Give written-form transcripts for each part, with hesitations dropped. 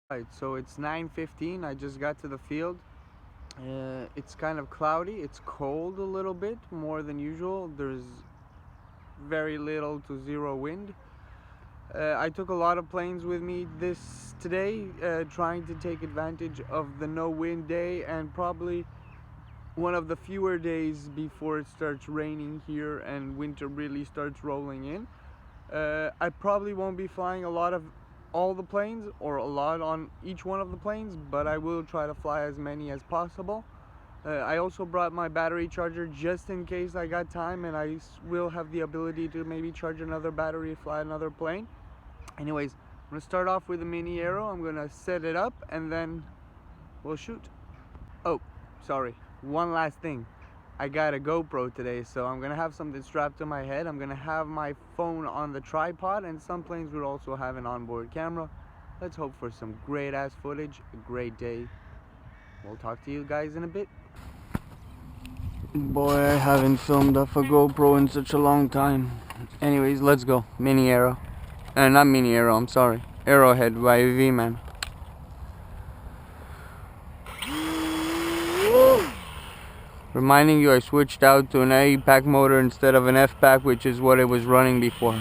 Right, so it's 9:15. I just got to the field. It's kind of cloudy. It's cold a little bit more than usual. There's very little to zero wind. I took a lot of planes with me today, trying to take advantage of the no wind day and probably one of the fewer days before it starts raining here and winter really starts rolling in. I probably won't be flying a lot of all the planes or a lot on each one of the planes, but I will try to fly as many as possible. I also brought my battery charger just in case I got time, and I will have the ability to maybe charge another battery, fly another plane. Anyways, I'm gonna start off with a mini arrow. I'm gonna set it up and then we'll shoot. Oh, sorry, one last thing. I got a GoPro today, so I'm gonna have something strapped to my head. I'm gonna have my phone on the tripod, and some planes would also have an onboard camera. Let's hope for some great ass footage, a great day. We'll talk to you guys in a bit. Boy, I haven't filmed off a GoPro in such a long time. Anyways, let's go. Mini arrow. Not mini arrow, I'm sorry. Arrowhead by V-Man. Reminding you, I switched out to an A-pack motor instead of an F-pack, which is what it was running before.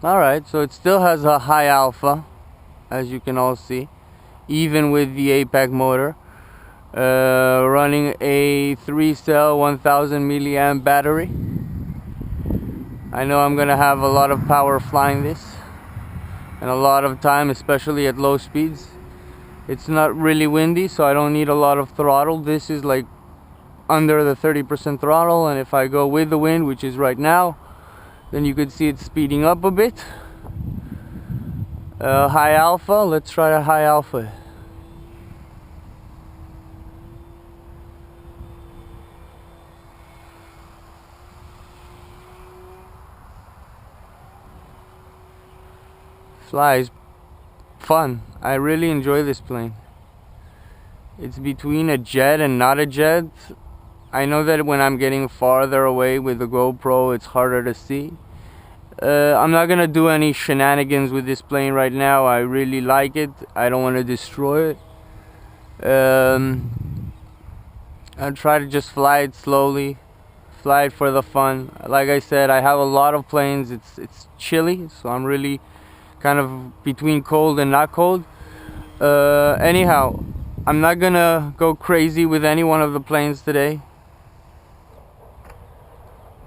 Alright, so it still has a high alpha, as you can all see, even with the A-pack motor. Running a 3-cell 1000 milliamp battery. I know I'm gonna have a lot of power flying this, and a lot of time, especially at low speeds. It's not really windy, so I don't need a lot of throttle. This is like under the 30% throttle, and if I go with the wind, which is right now, then you could see it speeding up a bit. High alpha, let's try a high alpha. Flies fun. I really enjoy this plane. It's between a jet and not a jet. I know that when I'm getting farther away with the GoPro, it's harder to see. I'm not gonna do any shenanigans with this plane right now. I really like it. I don't want to destroy it. I'll try to just fly it slowly, fly it for the fun. Like I said, I have a lot of planes. It's chilly, so I'm really kind of between cold and not cold. Anyhow, I'm not gonna go crazy with any one of the planes today.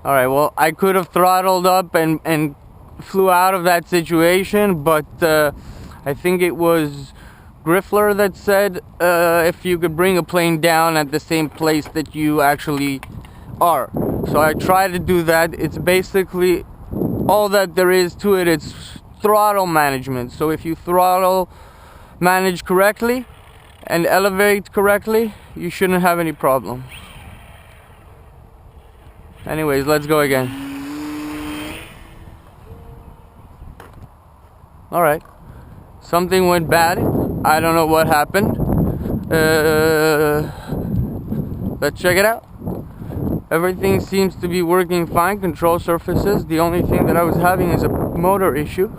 Alright, well, I could have throttled up and flew out of that situation, but I think it was Griffler that said if you could bring a plane down at the same place that you actually are. So I tried to do that. It's basically all that there is to it. It's throttle management. So if you throttle manage correctly and elevate correctly, you shouldn't have any problem. Anyways, let's go again. Alright, something went bad. I don't know what happened. Let's check it out. Everything seems to be working fine. Control surfaces. The only thing that I was having is a motor issue.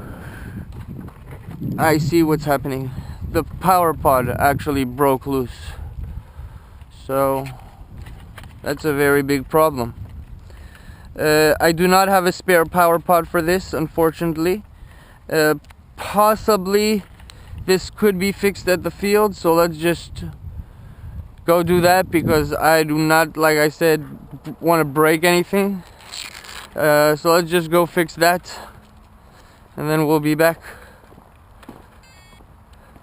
I see what's happening. The power pod actually broke loose. So that's a very big problem. I do not have a spare power pod for this, unfortunately. Possibly this could be fixed at the field, so let's just go do that, because I do not, like I said, want to break anything. So let's just go fix that, and then we'll be back.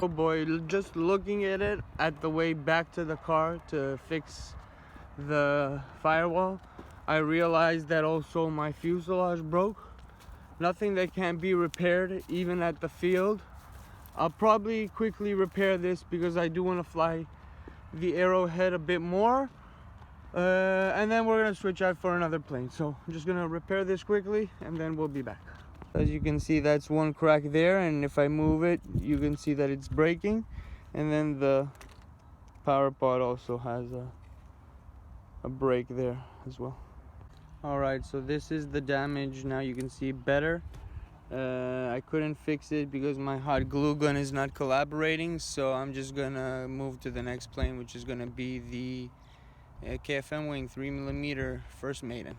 Oh boy, just looking at it at the way back to the car to fix the firewall, I realized that also my fuselage broke. Nothing that can't be repaired even at the field. I'll probably quickly repair this because I do want to fly the Arrowhead a bit more, and then we're gonna switch out for another plane. So I'm just gonna repair this quickly and then we'll be back. As you can see, that's one crack there, and if I move it, you can see that it's breaking. And then the power pod also has a break there as well. Alright, so this is the damage. Now you can see better. I couldn't fix it because my hot glue gun is not collaborating, so I'm just gonna move to the next plane, which is gonna be the KFM Wing 3mm first maiden.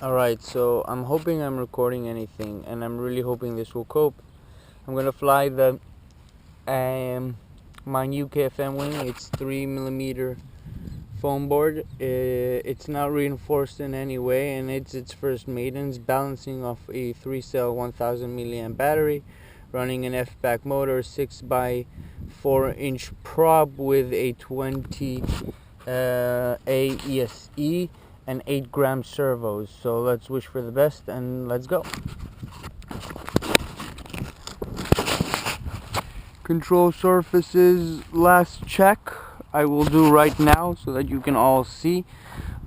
Alright, so I'm hoping I'm recording anything, and I'm really hoping this will cope. I'm gonna fly the my new KFM Wing. It's 3mm foam board. It's not reinforced in any way, and it's its first maidens, balancing off a 3-cell 1000 milliamp battery, running an F-back motor, 6x4-inch prop with a 20 AESE and 8-gram servos. So let's wish for the best and let's go. Control surfaces, last check I will do right now so that you can all see.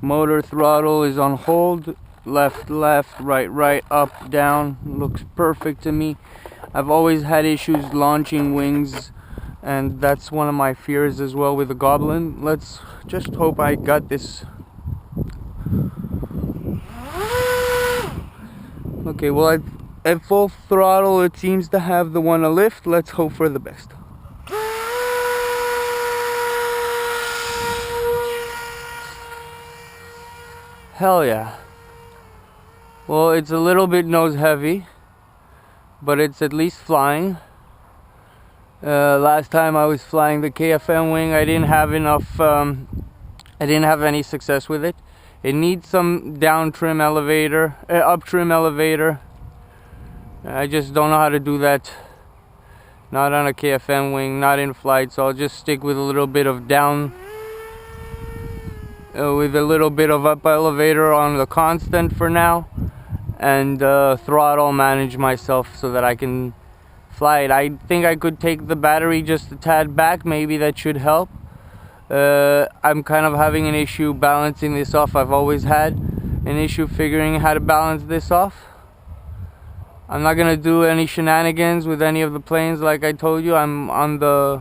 Motor throttle is on hold, left, right, up, down, looks perfect to me. I've always had issues launching wings, and that's one of my fears as well with the Goblin. Let's just hope I got this. Okay, well, at full throttle it seems to have the one to lift. Let's hope for the best. Hell yeah. Well, it's a little bit nose heavy, but it's at least flying. Last time I was flying the KFM Wing, I didn't have enough, I didn't have any success with it. It needs some down trim elevator, up trim elevator. I just don't know how to do that. Not on a KFM Wing, not in flight, so I'll just stick with a little bit of down, with a little bit of up elevator on the constant for now, and throttle manage myself so that I can fly it. I think I could take the battery just a tad back, maybe that should help. I'm kind of having an issue balancing this off. I've always had an issue figuring how to balance this off. I'm not gonna do any shenanigans with any of the planes like I told you. I'm on the,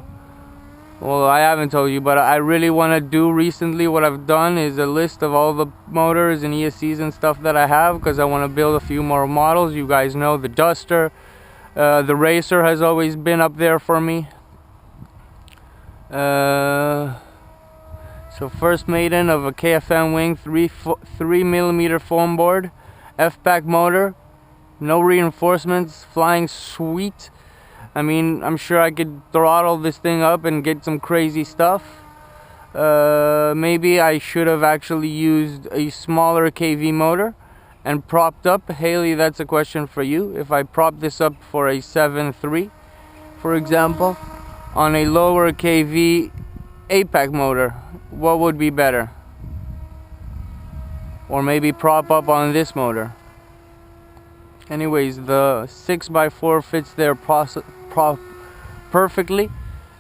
well, I haven't told you, but I really want to do recently what I've done is a list of all the motors and ESCs and stuff that I have, because I want to build a few more models. You guys know the Duster, the Racer has always been up there for me. So first maiden of a KFM Wing 3mm foam board, F-back motor, no reinforcements, flying sweet. I mean, I'm sure I could throttle this thing up and get some crazy stuff. Maybe I should have actually used a smaller KV motor and propped up. Haley, that's a question for you. If I prop this up for a 7.3, for example, on a lower KV 8-pack motor, what would be better? Or maybe prop up on this motor. Anyways, the 6x4 fits there perfectly.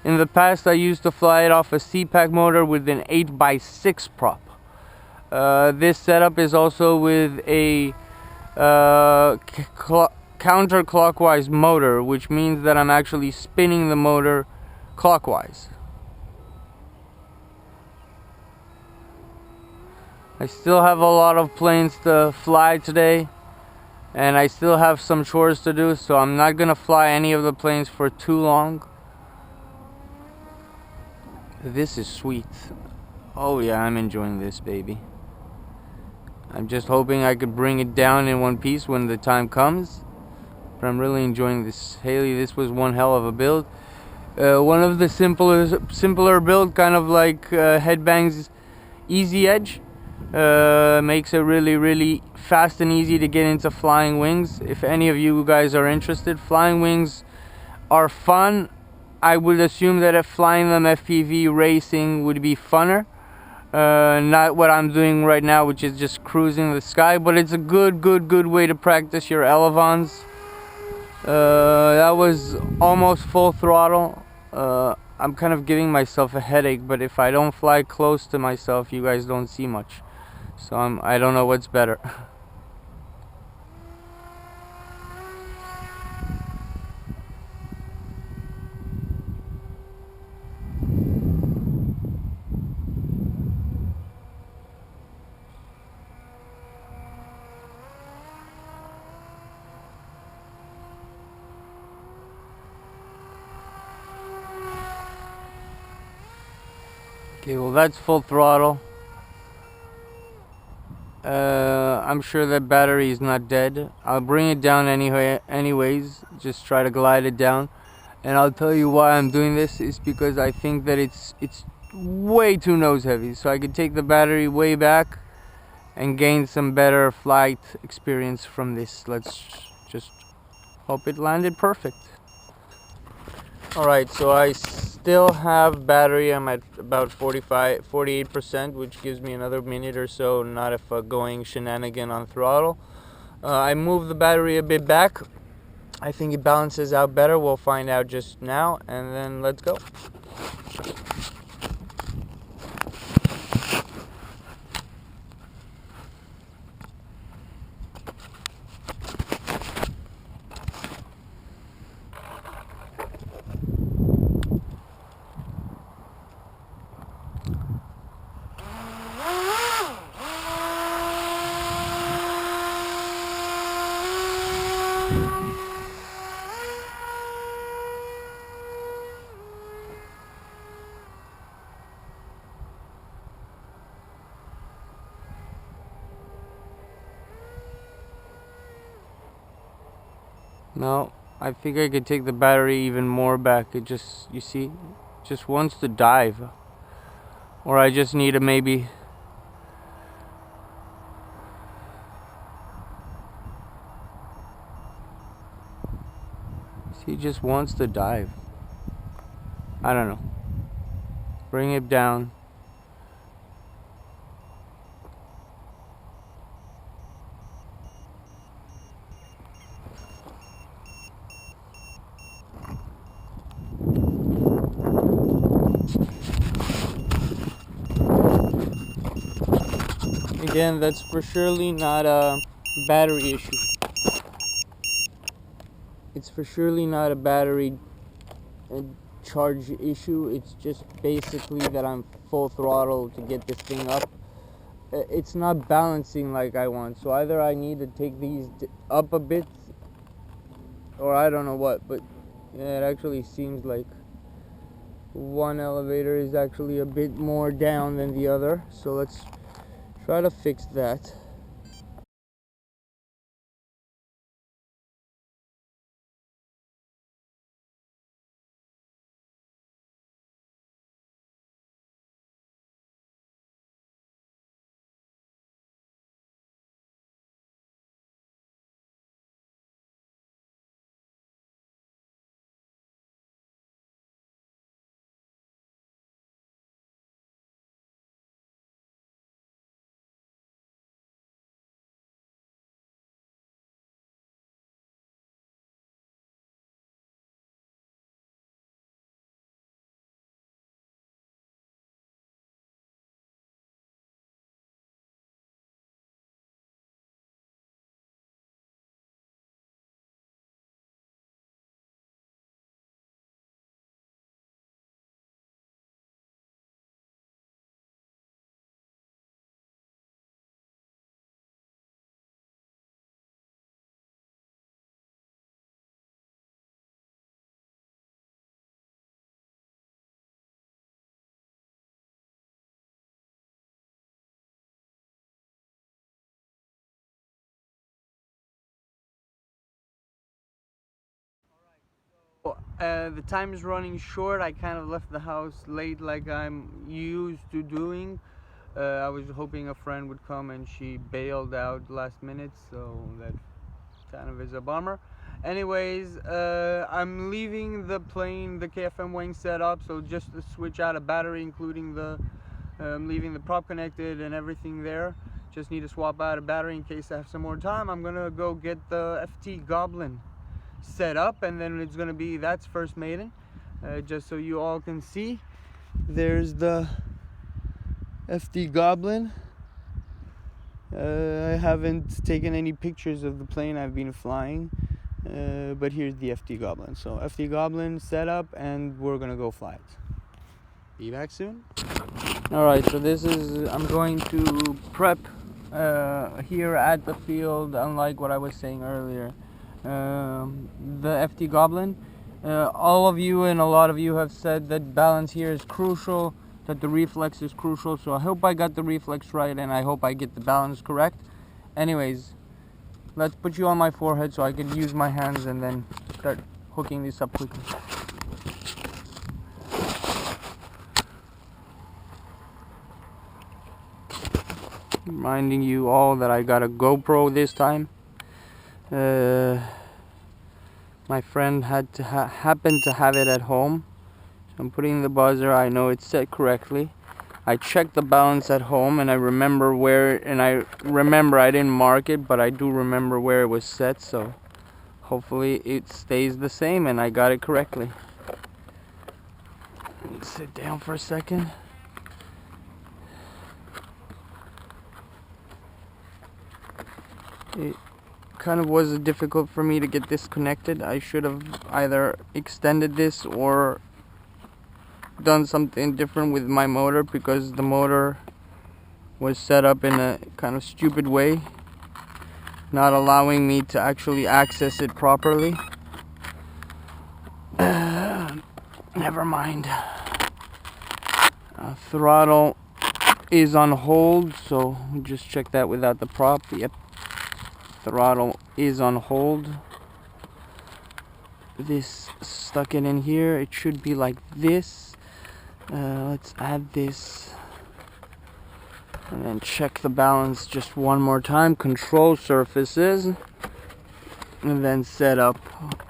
In the past, I used to fly it off a C-pack motor with an 8x6 prop. This setup is also with a counterclockwise motor, which means that I'm actually spinning the motor clockwise. I still have a lot of planes to fly today, and I still have some chores to do, so I'm not gonna fly any of the planes for too long. This is sweet. Oh yeah, I'm enjoying this, baby. I'm just hoping I could bring it down in one piece when the time comes, but I'm really enjoying this. Haley, this was one hell of a build. One of the simpler build, kind of like Headbang's Easy Edge. Makes it really fast and easy to get into flying wings. If any of you guys are interested, flying wings are fun. I would assume that if flying them FPV racing would be funner. Not what I'm doing right now, which is just cruising the sky, but it's a good way to practice your elevons. That was almost full throttle. I'm kind of giving myself a headache, but if I don't fly close to myself, you guys don't see much. So I don't know what's better. Okay, well that's full throttle. I'm sure that battery is not dead. I'll bring it down anyways, just try to glide it down. And I'll tell you why I'm doing this is because I think that it's way too nose heavy, so I could take the battery way back and gain some better flight experience from this. Let's just hope it landed perfect. Alright, so I still have battery. I'm at about 48%, which gives me another minute or so, not if going shenanigan on throttle. I moved the battery a bit back. I think it balances out better. We'll find out just now, and then let's go. No, I think I could take the battery even more back. It just, you see, just wants to dive. Or I just need to maybe... See, it just wants to dive. I don't know. Bring it down. Again, that's for surely not a battery issue. It's for surely not a battery charge issue. It's just basically that I'm full throttle to get this thing up. It's not balancing like I want, so either I need to take these up a bit, or I don't know what, but yeah, it actually seems like one elevator is actually a bit more down than the other, so let's try to fix that. The time is running short. I kind of left the house late like I'm used to doing. I was hoping a friend would come and she bailed out last minute, so that kind of is a bummer. Anyways, I'm leaving the plane, the KFM Wing set up, so just to switch out a battery, including the leaving the prop connected and everything there. Just need to swap out a battery in case I have some more time. I'm gonna go get the FT Goblin set up, and then it's gonna be, that's first maiden, just so you all can see. There's the FT Goblin. I haven't taken any pictures of the plane I've been flying, but here's the FT Goblin. So FT Goblin set up, and we're gonna go fly it. Be back soon. Alright, so this is, I'm going to prep here at the field, unlike what I was saying earlier. The FT Goblin. All of you and a lot of you have said that balance here is crucial. that the reflex is crucial. So I hope I got the reflex right, and I hope I get the balance correct. Anyways, let's put you on my forehead so I can use my hands and then start hooking this up quickly. Reminding you all that I got a GoPro this time. My friend had to happened to have it at home. So I'm putting the buzzer. I know it's set correctly. I checked the balance at home, and I remember I didn't mark it, but I do remember where it was set. So hopefully it stays the same and I got it correctly. Let's sit down for a second. It kind of was difficult for me to get this connected. I should have either extended this or done something different with my motor, because the motor was set up in a kind of stupid way, not allowing me to actually access it properly. Never mind. Throttle is on hold, so just check that without the prop. Yep, throttle is on hold. This stuck it in here. It should be like this. Let's add this and then check the balance just one more time. Control surfaces and then set up.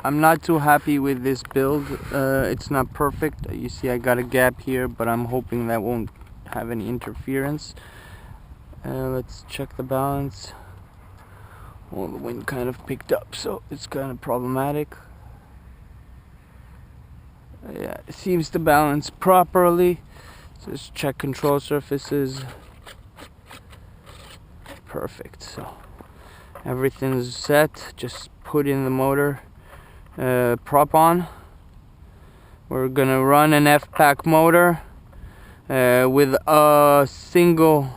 I'm not too happy with this build. It's not perfect. You see I got a gap here, but I'm hoping that won't have any interference. Let's check the balance. Well, the wind kind of picked up, so it's kind of problematic. Yeah, it seems to balance properly. Just check control surfaces. Perfect. So everything's set. Just put in the motor prop on. We're gonna run an F-pack motor with a single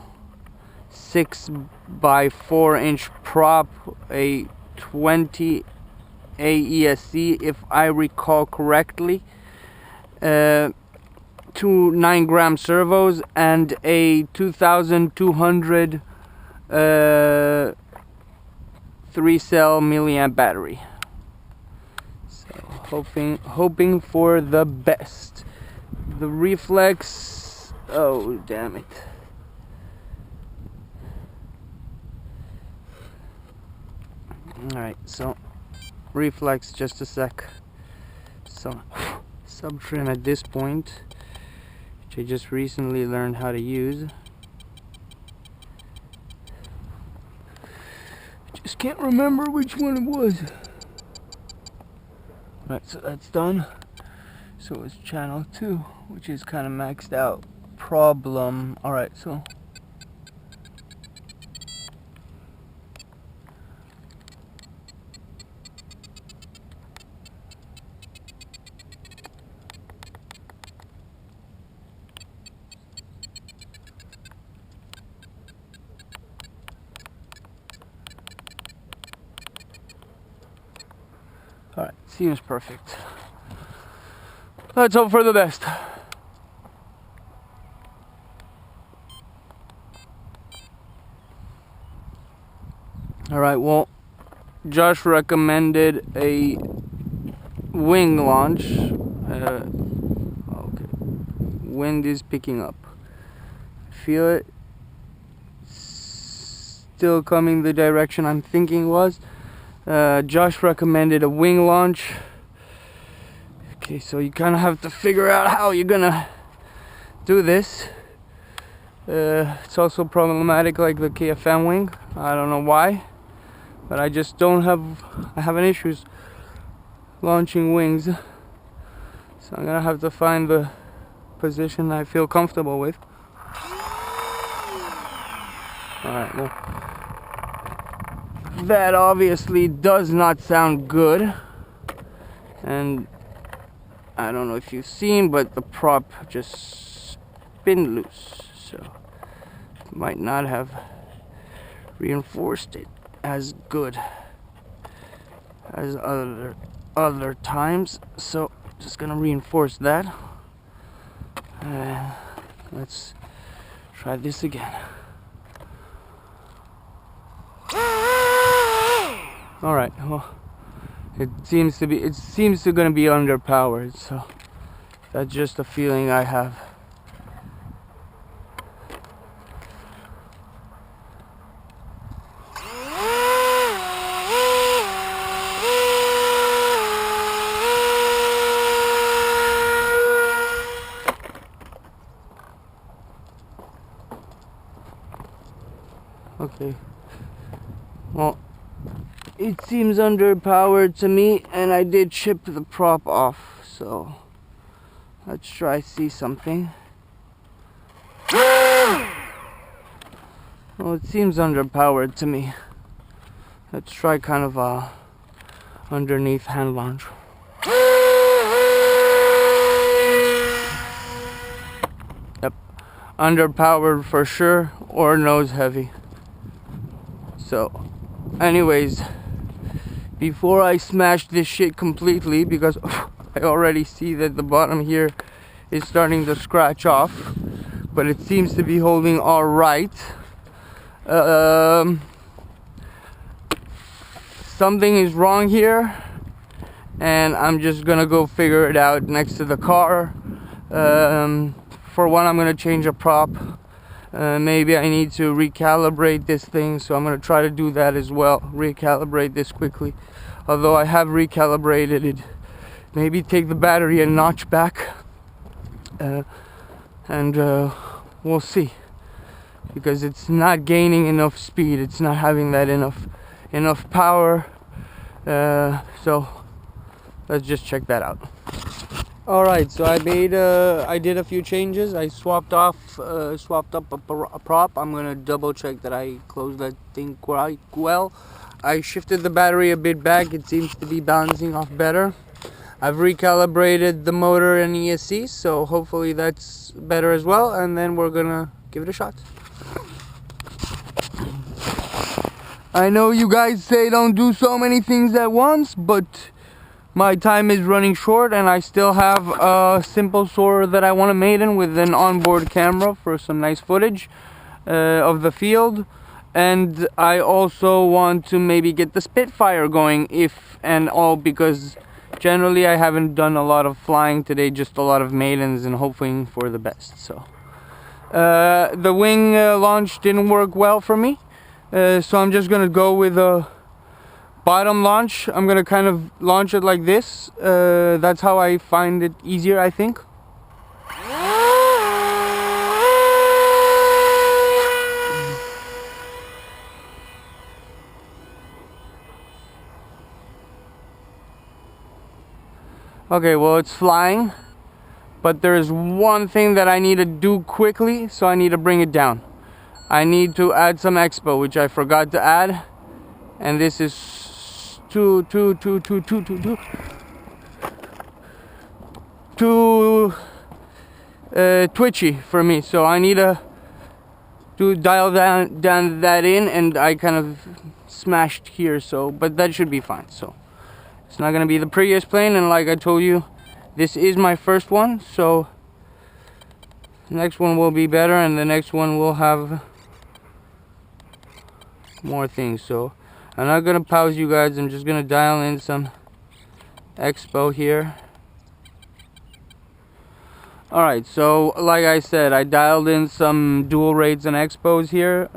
6x4" prop, a 20 AESC if I recall correctly. 2 9-gram servos and a 2200 3-cell milliamp battery. So hoping for the best. The reflex, oh damn it. Alright, so reflex, just a sec. So sub-trim at this point, which I just recently learned how to use. Just can't remember which one it was. Right, so that's done. So it's channel 2, which is kind of maxed out. Problem. Alright, so alright, seems perfect. Let's hope for the best. Alright, well, Josh recommended a wing launch. Okay. Wind is picking up. Feel it. Still coming the direction I'm thinking was. Josh recommended a wing launch. Okay, so you kind of have to figure out how you're gonna do this. It's also problematic like the KFM Wing. I don't know why, but I just don't have, I have an issues launching wings. So I'm gonna have to find the position I feel comfortable with. Alright, well, that obviously does not sound good. And I don't know if you've seen, but the prop just spin loose. So might not have reinforced it as good as other times. So just gonna reinforce that. Let's try this again. All right. Well, it seems to gonna be underpowered. So that's just a feeling I have. Okay. Well, it seems underpowered to me, and I did chip the prop off, so let's try see something. Well, it seems underpowered to me. Let's try kind of a underneath hand launch. Yep, underpowered for sure, or nose heavy. So, anyways, before I smash this shit completely, because I already see that the bottom here is starting to scratch off, but it seems to be holding all right. Something is wrong here, and I'm just gonna go figure it out next to the car. For one, I'm gonna change a prop. Maybe I need to recalibrate this thing, so I'm going to try to do that as well. Recalibrate this quickly. Although I have recalibrated it. Maybe take the battery a notch back. And we'll see. Because it's not gaining enough speed. It's not having that enough power. So let's just check that out. Alright, so I did a few changes. I swapped up a prop. I'm gonna double check that I closed that thing quite well. I shifted the battery a bit back. It seems to be balancing off better. I've recalibrated the motor and ESC, so hopefully that's better as well, and then we're gonna give it a shot. I know you guys say don't do so many things at once, but my time is running short, and I still have a simple Soarer that I want to maiden with an onboard camera for some nice footage of the field. And I also want to maybe get the Spitfire going, if and all, because generally I haven't done a lot of flying today, just a lot of maidens and hoping for the best. So the wing launch didn't work well for me, so I'm just gonna go with a bottom launch. I'm gonna kind of launch it like this. That's how I find it easier, I think. Okay, well, it's flying, but there's one thing that I need to do quickly, so I need to bring it down. I need to add some expo, which I forgot to add, and this is too twitchy for me, so I need to dial down that in, and I kind of smashed here, so but that should be fine. So it's not gonna be the prettiest plane, and like I told you, this is my first one, so the next one will be better, and the next one will have more things. So I'm not gonna pause you guys. I'm just gonna dial in some expo here. Alright, so like I said, I dialed in some dual rates and expos here.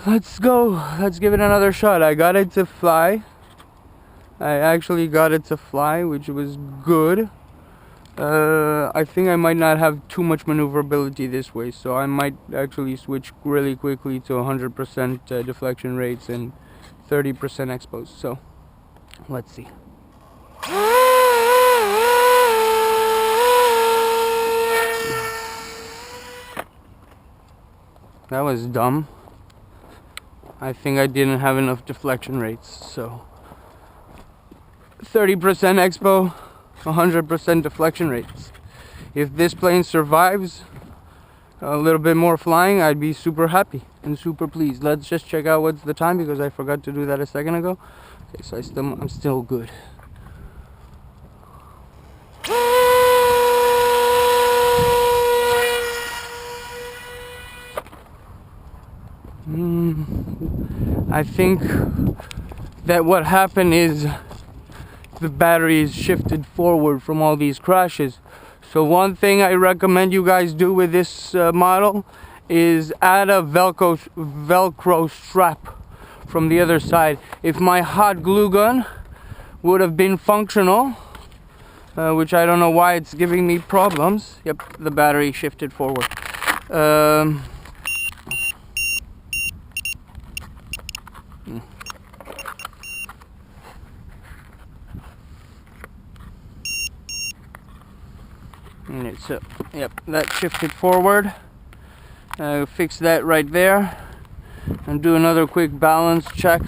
Let's go. Let's give it another shot. I got it to fly. I actually got it to fly, which was good. I think I might not have too much maneuverability this way, so I might actually switch really quickly to 100% deflection rates and 30% expos. So let's see. That was dumb. I think I didn't have enough deflection rates, so 30% expo, 100% deflection rates. If this plane survives a little bit more flying, I'd be super happy and super pleased. Let's just check out what's the time, because I forgot to do that a second ago. Okay, so I'm still good. I think that what happened is the battery is shifted forward from all these crashes. So one thing I recommend you guys do with this model is add a Velcro strap from the other side. If my hot glue gun would have been functional, which I don't know why it's giving me problems. Yep, the battery shifted forward. So, yep, that shifted forward. Fix that right there and do another quick balance check.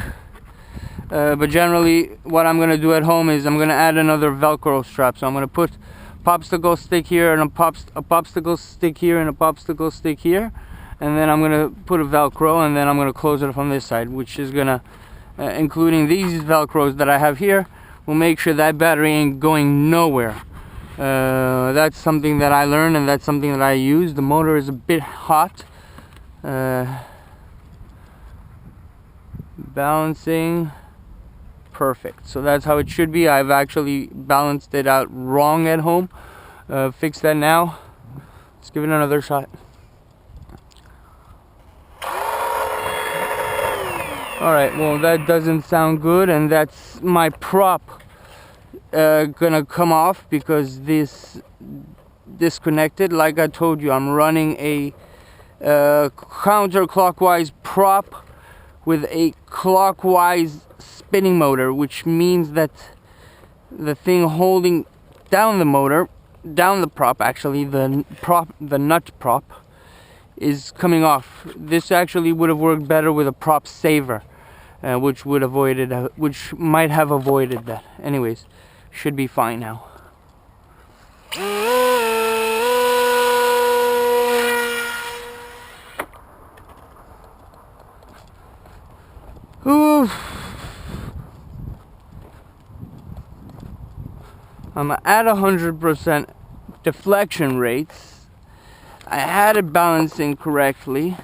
But generally what I'm gonna do at home is I'm gonna add another Velcro strap. So I'm gonna put popsicle stick here and a popsicle stick here and a popsicle stick here, and then I'm gonna put a Velcro, and then I'm gonna close it from this side, which is gonna including these Velcros that I have here, will make sure that battery ain't going nowhere. That's something that I learned, and that's something that I use. The motor is a bit hot. Balancing perfect, so that's how it should be. I've actually balanced it out wrong at home. Fix that now. Let's give it another shot. Alright, well, that doesn't sound good, and that's my prop gonna come off because this disconnected. Like I told you, I'm running a counterclockwise prop with a clockwise spinning motor, which means that the thing holding down the motor, down the prop, actually the nut prop, is coming off. This actually would have worked better with a prop saver, which might have avoided that. Anyways, should be fine now. Oof. I'm at 100% deflection rates. I had it balancing correctly.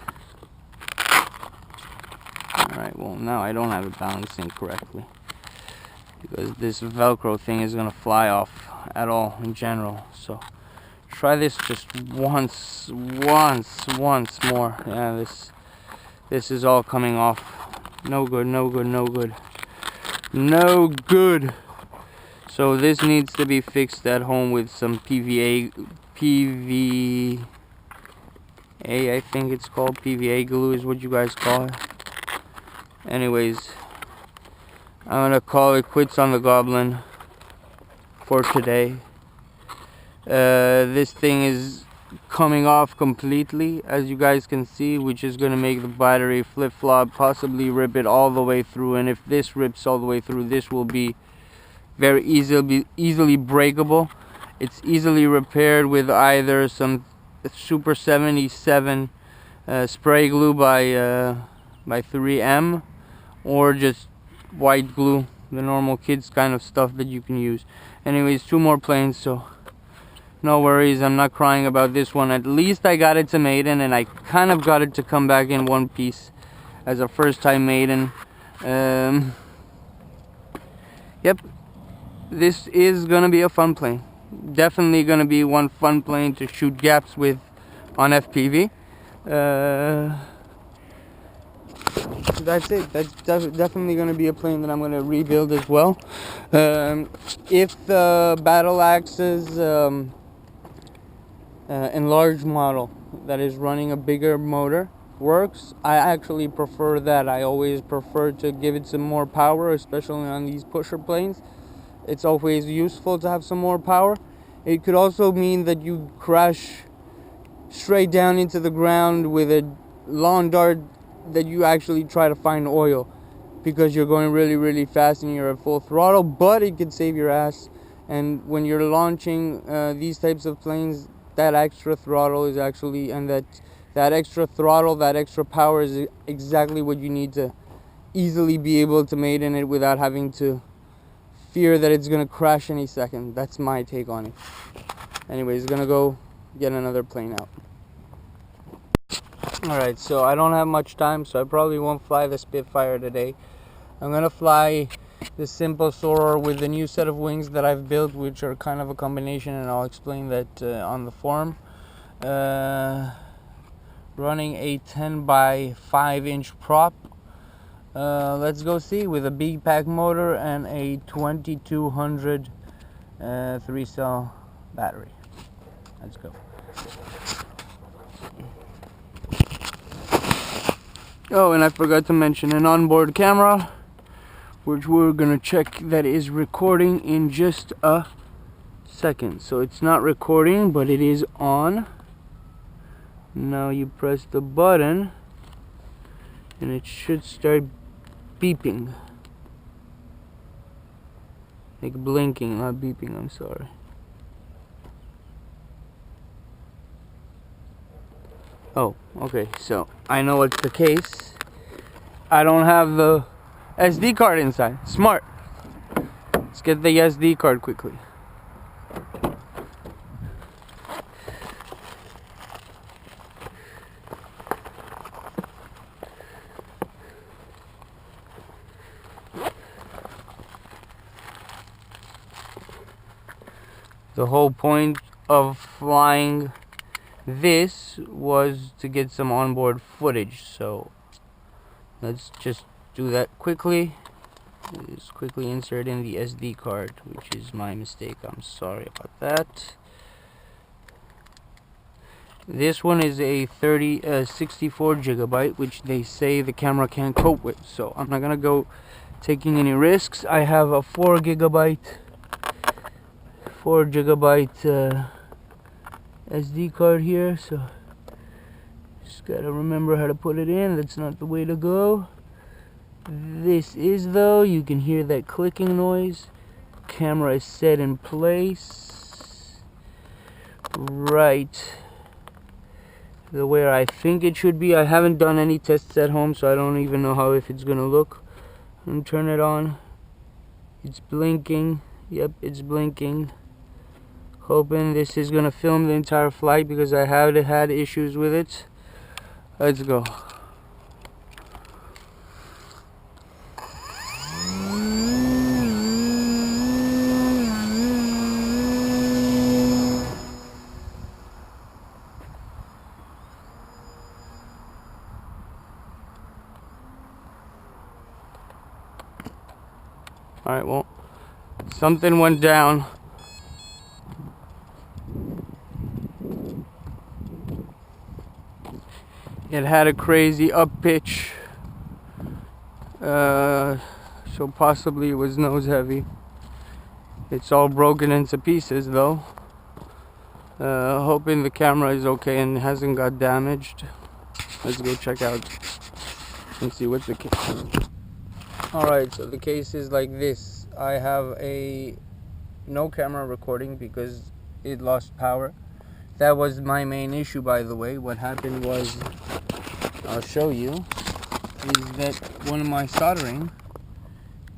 Alright, well, now I don't have it balancing correctly, because this Velcro thing is gonna fly off at all in general. So try this just once more. Yeah, this is all coming off. No good, no good, no good, no good. So this needs to be fixed at home with some PVA, I think it's called. PVA glue is what you guys call it. Anyways, I'm gonna call it quits on the Goblin for today. This thing is coming off completely, as you guys can see, which is gonna make the battery flip-flop, possibly rip it all the way through. And if this rips all the way through, this will be very easily breakable. It's easily repaired with either some Super 77 spray glue by 3M, or just white glue, the normal kids kind of stuff that you can use. Anyways, 2 more planes, so no worries. I'm not crying about this one. At least I got it to maiden, and I kind of got it to come back in one piece as a first time maiden. Yep, this is gonna be a fun plane. Definitely gonna be one fun plane to shoot gaps with on FPV. That's it. That's definitely gonna be a plane that I'm gonna rebuild as well. If the Battle Axe's enlarged model that is running a bigger motor works, I actually prefer that. I always prefer to give it some more power, especially on these pusher planes. It's always useful to have some more power. It could also mean that you crash straight down into the ground with a lawn dart that you actually try to find oil, because you're going really, really fast and you're at full throttle, but it could save your ass. And when you're launching these types of planes, that extra throttle is actually, and that extra throttle, that extra power is exactly what you need to easily be able to maiden it without having to fear that it's gonna crash any second. That's my take on it. Anyways, gonna go get another plane out. Alright, so I don't have much time, so I probably won't fly the Spitfire today. I'm gonna fly the simple Soarer with the new set of wings that I've built, which are kind of a combination, and I'll explain that on the forum. Running a 10 by 5 inch prop. Let's go see, with a big pack motor and a 2200 3-cell battery. Let's go. Oh, and I forgot to mention an onboard camera, which we're gonna check that is recording in just a second. So it's not recording, but it is on. Now you press the button and it should start beeping. Like blinking, not beeping, I'm sorry. Oh, okay, so I know it's the case. I don't have the SD card inside. Smart. Let's get the SD card quickly. The whole point of flying this was to get some onboard footage, so let's just do that quickly. Just quickly insert in the SD card, which is my mistake. I'm sorry about that. This one is a 64 gigabyte, which they say the camera can't cope with, so I'm not gonna go taking any risks. I have a 4 gigabyte SD card here, so just gotta remember how to put it in. That's not the way to go. This is, though. You can hear that clicking noise. Camera is set in place right the way I think it should be. I haven't done any tests at home, so I don't even know how if it's gonna look. And turn it on. It's blinking. Yep, it's blinking. Hoping this is gonna film the entire flight because I have had issues with it. Let's go. Alright, well, something went down. It had a crazy up pitch, so possibly it was nose heavy. It's all broken into pieces though. Hoping the camera is okay and hasn't got damaged. Let's go check out and see what's the case. Alright, so the case is like this. I have a no camera recording because it lost power. That was my main issue, by the way. What happened was, I'll show you, is that one of my soldering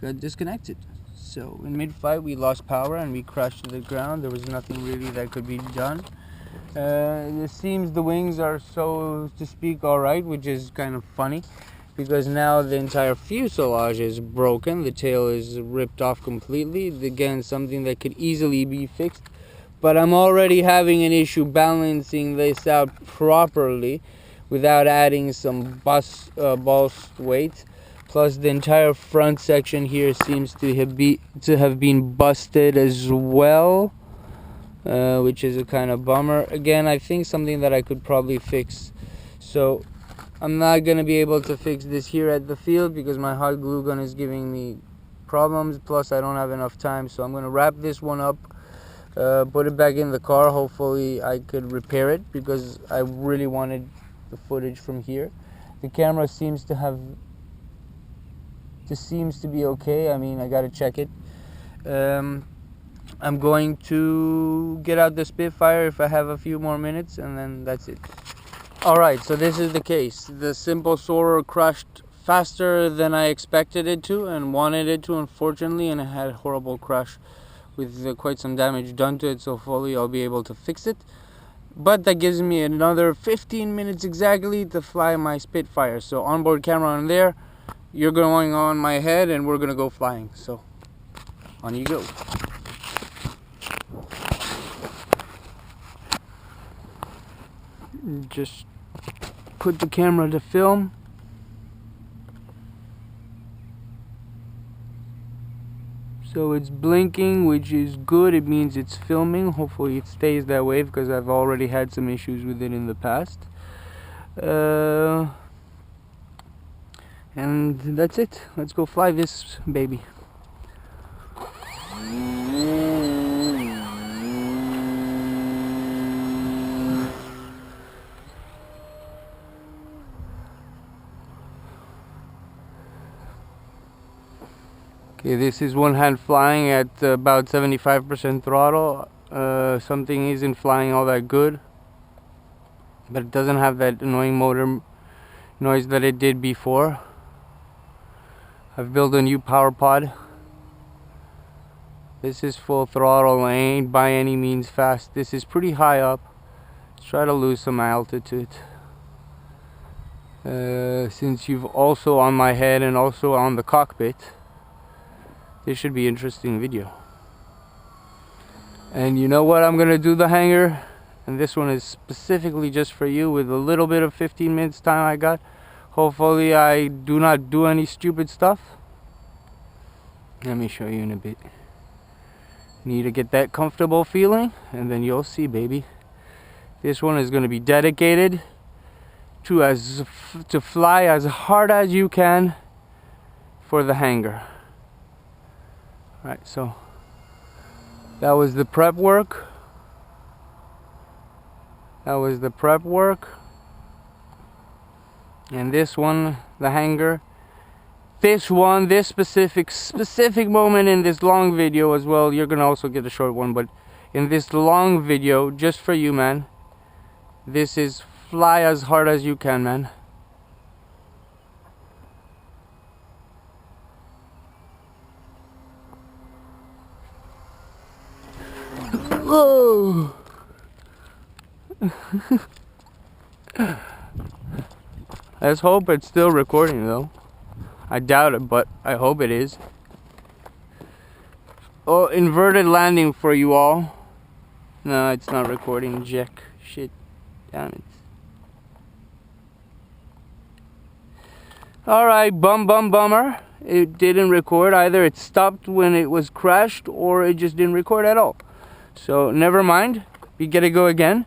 got disconnected. So in mid-flight we lost power and we crashed to the ground. There was nothing really that could be done. It seems the wings are, so to speak, alright, which is kind of funny because now the entire fuselage is broken. The tail is ripped off completely. Again, something that could easily be fixed. But I'm already having an issue balancing this out properly without adding some ballast weight. Plus the entire front section here seems to have been busted as well, which is a kind of bummer. Again, I think something that I could probably fix. So I'm not going to be able to fix this here at the field because my hot glue gun is giving me problems. Plus I don't have enough time, so I'm going to wrap this one up. Put it back in the car. Hopefully I could repair it because I really wanted the footage from here. The camera seems to be okay. I mean, I gotta check it. I'm going to get out the Spitfire if I have a few more minutes, and then that's it. Alright, so this is the case. The simple Soarer crashed faster than I expected it to and wanted it to, unfortunately, and it had a horrible crash with quite some damage done to it, so hopefully I'll be able to fix it. but that gives me another 15 minutes exactly to fly my Spitfire. So onboard camera on there, you're going on my head, and we're gonna go flying. So on you go. Just put the camera to film. So it's blinking, which is good. It means it's filming. Hopefully it stays that way, because I've already had some issues with it in the past. And that's it. Let's go fly this baby. Okay, this is one hand flying at about 75% throttle. Something isn't flying all that good, but it doesn't have that annoying motor noise that it did before. I've built a new power pod. This is full throttle. I ain't by any means fast. This is pretty high up. Let's try to lose some altitude. Since you've also on my head and also on the cockpit, this should be an interesting video. And you know what, I'm gonna do the hangar, and this one is specifically just for you with a little bit of 15 minutes time I got. Hopefully I do not do any stupid stuff. Let me show you in a bit. Need to get that comfortable feeling, and then you'll see, baby. This one is gonna be dedicated to fly as hard as you can for the hangar. Right, so that was the prep work. And this one, the hangar. This one, this specific moment in this long video as well. You're gonna also get a short one, but in this long video, just for you, man. This is fly as hard as you can, man. Whoa. Let's hope it's still recording though. I doubt it, but I hope it is. Oh, inverted landing for you all. No, it's not recording, jack. Shit. Damn it. Alright, bummer. It didn't record either. It stopped when it was crashed, or it just didn't record at all. So never mind, we gotta go again,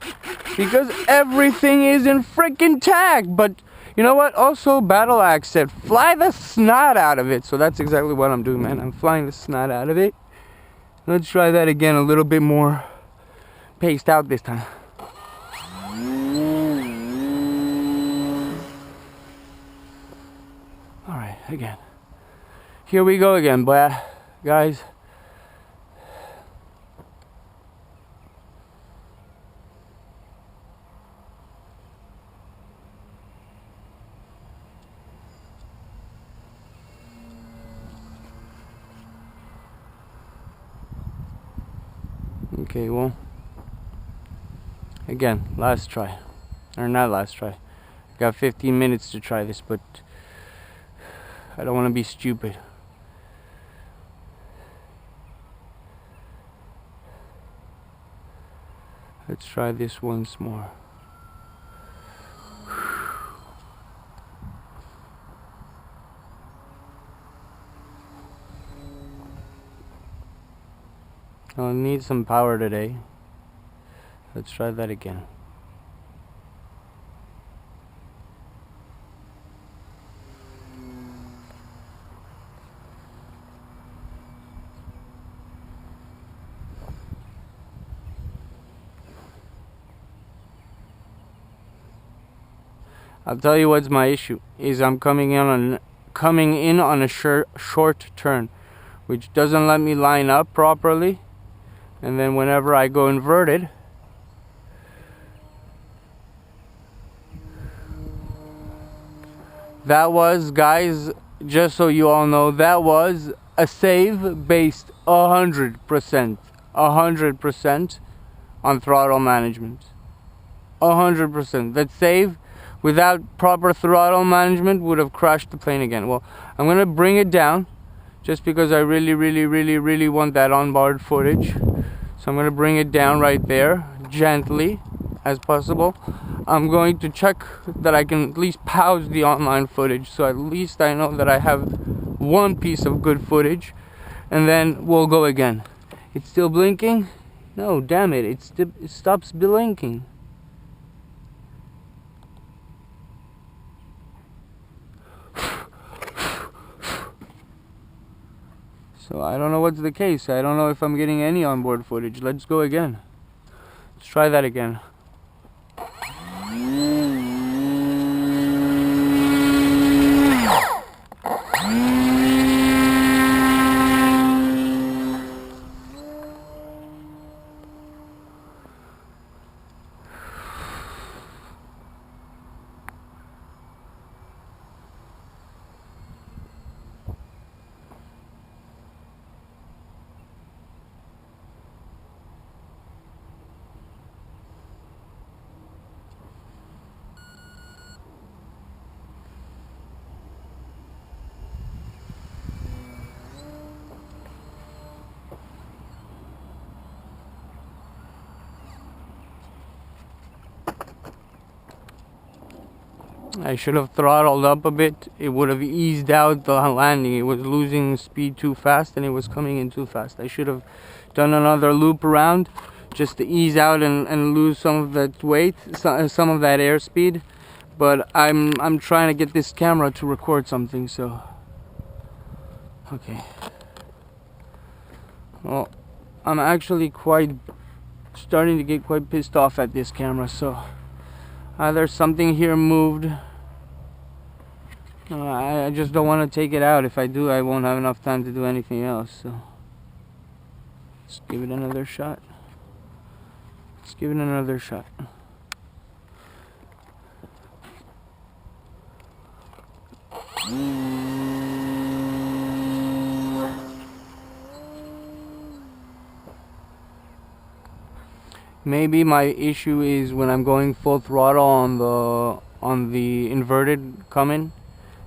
because everything is in freaking tag. But you know what, also Battle Axe said fly the snot out of it, so that's exactly what I'm doing, man. I'm flying the snot out of it. Let's try that again, a little bit more paced out this time. Alright, again. Here we go again, guys. Okay, well, again, last try, or not last try. Got 15 minutes to try this, but I don't want to be stupid. Let's try this once more. I'll need some power today. Let's try that again. I'll tell you what's my issue is I'm coming in on a short turn, which doesn't let me line up properly. And then whenever I go inverted, that was, guys, just so you all know, that was a save based 100% on throttle management. 100%. That save, without proper throttle management, would have crashed the plane again. Well, I'm gonna bring it down, just because I really want that onboard footage. So I'm gonna bring it down right there, gently as possible. I'm going to check that I can at least pause the online footage, so at least I know that I have one piece of good footage, and then we'll go again. It's still blinking? No, damn it, it stops blinking. So I don't know what's the case. I don't know if I'm getting any onboard footage. Let's go again. Let's try that again. I should have throttled up a bit. It would have eased out the landing. It was losing speed too fast and it was coming in too fast. I should have done another loop around just to ease out and lose some of that weight, some of that airspeed. But I'm trying to get this camera to record something, so okay. Well, I'm actually starting to get quite pissed off at this camera, so either something here moved. I just don't want to take it out. If I do, I won't have enough time to do anything else, so let's give it another shot. Let's give it another shot. Maybe my issue is when I'm going full throttle on the inverted come-in.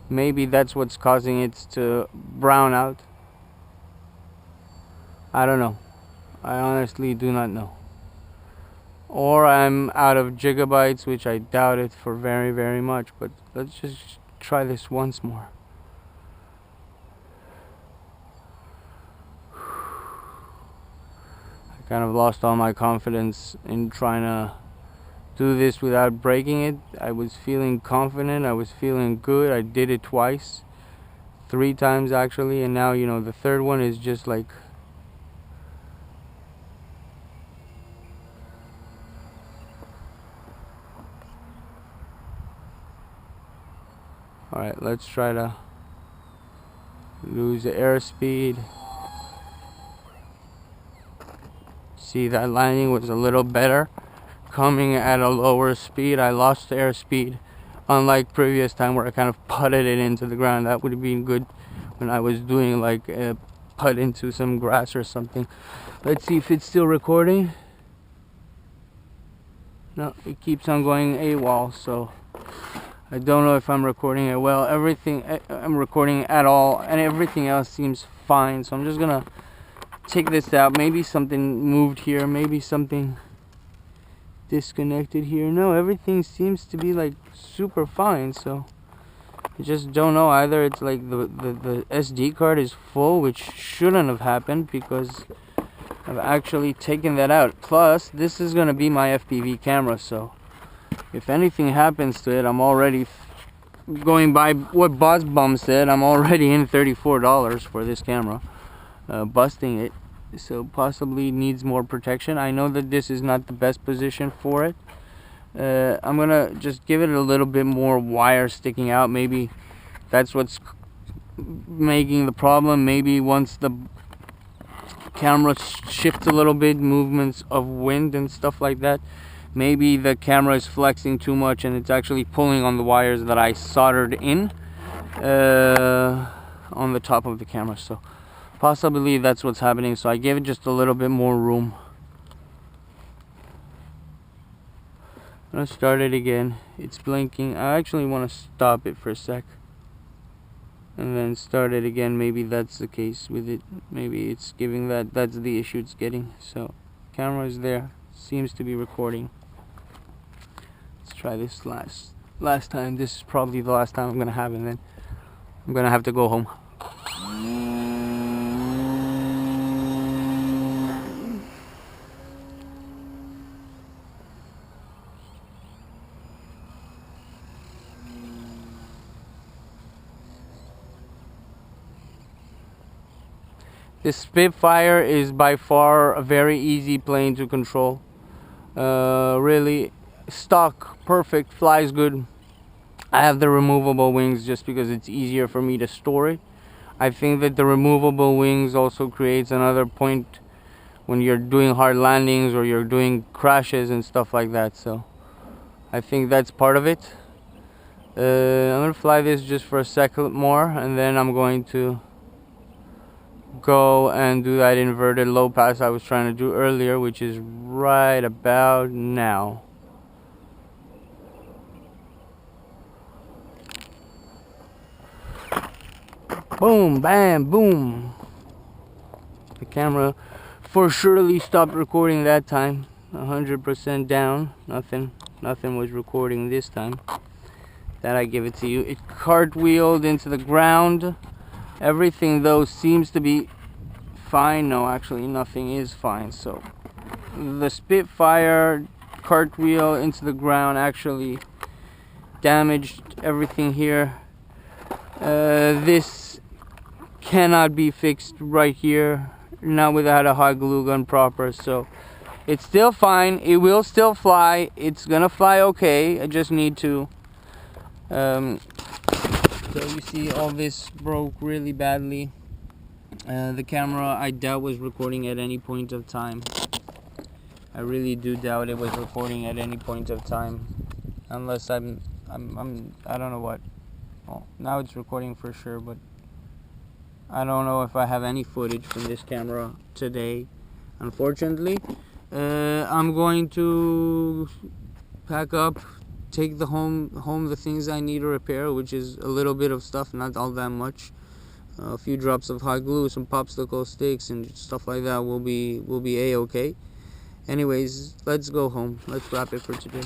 Maybe that's what's causing it to brown out. I don't know. I honestly do not know. Or I'm out of gigabytes, which I doubt it for very much, but let's just try this once more. I kind of lost all my confidence in trying to do this without breaking it. I was feeling confident, I was feeling good. I did it twice, 3 times actually, and now, you know, the third one is just like alright, let's try to lose the airspeed. See, that landing was a little better. Coming at a lower speed, I lost the airspeed, unlike previous time where I kind of putted it into the ground. That would have been good when I was doing like a putt into some grass or something. Let's see if it's still recording. No, it keeps on going AWOL, so I don't know if I'm recording it well. I'm recording at all, and everything else seems fine, so I'm just gonna take this out. Maybe something moved here, maybe something disconnected here. No, everything seems to be like super fine, so I just don't know. Either it's like the SD card is full, which shouldn't have happened because I've actually taken that out. Plus, this is gonna be my FPV camera, so if anything happens to it, I'm already going by what Boss Bum said. I'm already in $34 for this camera, busting it. So possibly needs more protection. I know that this is not the best position for it. I'm gonna just give it a little bit more wire sticking out. Maybe that's what's making the problem. Maybe once the camera shifts a little bit, movements of wind and stuff like that, maybe the camera is flexing too much and it's actually pulling on the wires that I soldered in on the top of the camera. So possibly that's what's happening, so I gave it just a little bit more room. I'm gonna start it again. It's blinking. I actually want to stop it for a sec and then start it again. Maybe that's the case with it. Maybe it's giving that's the issue it's getting. So camera is there, seems to be recording. Let's try this last time. This is probably the last time I'm gonna have it, and then I'm gonna have to go home. This Spitfire is by far a very easy plane to control. Really stock, perfect, flies good. I have the removable wings just because it's easier for me to store it. I think that the removable wings also creates another point when you're doing hard landings or you're doing crashes and stuff like that. So I think that's part of it. I'm gonna fly this just for a second more, and then I'm going to go and do that inverted low pass I was trying to do earlier, which is right about now. Boom, bam, boom. The camera for surely stopped recording that time. 100% down. Nothing was recording this time. That I give it to you. It cartwheeled into the ground. Everything though seems to be fine. No, actually nothing is fine. So the Spitfire cartwheel into the ground actually damaged everything here. This cannot be fixed right here, not without a hot glue gun proper. So it's still fine. It will still fly. It's gonna fly okay. I just need to so you see all this broke really badly. The camera I doubt was recording at any point of time. I really do doubt it was recording at any point of time, unless I don't know what. Well, now it's recording for sure, but I don't know if I have any footage from this camera today, unfortunately. I'm going to pack up, take home the things I need to repair, which is a little bit of stuff, not all that much. A few drops of hot glue, some popsicle sticks, and stuff like that will be a-okay. Anyways, let's go home. Let's wrap it for today.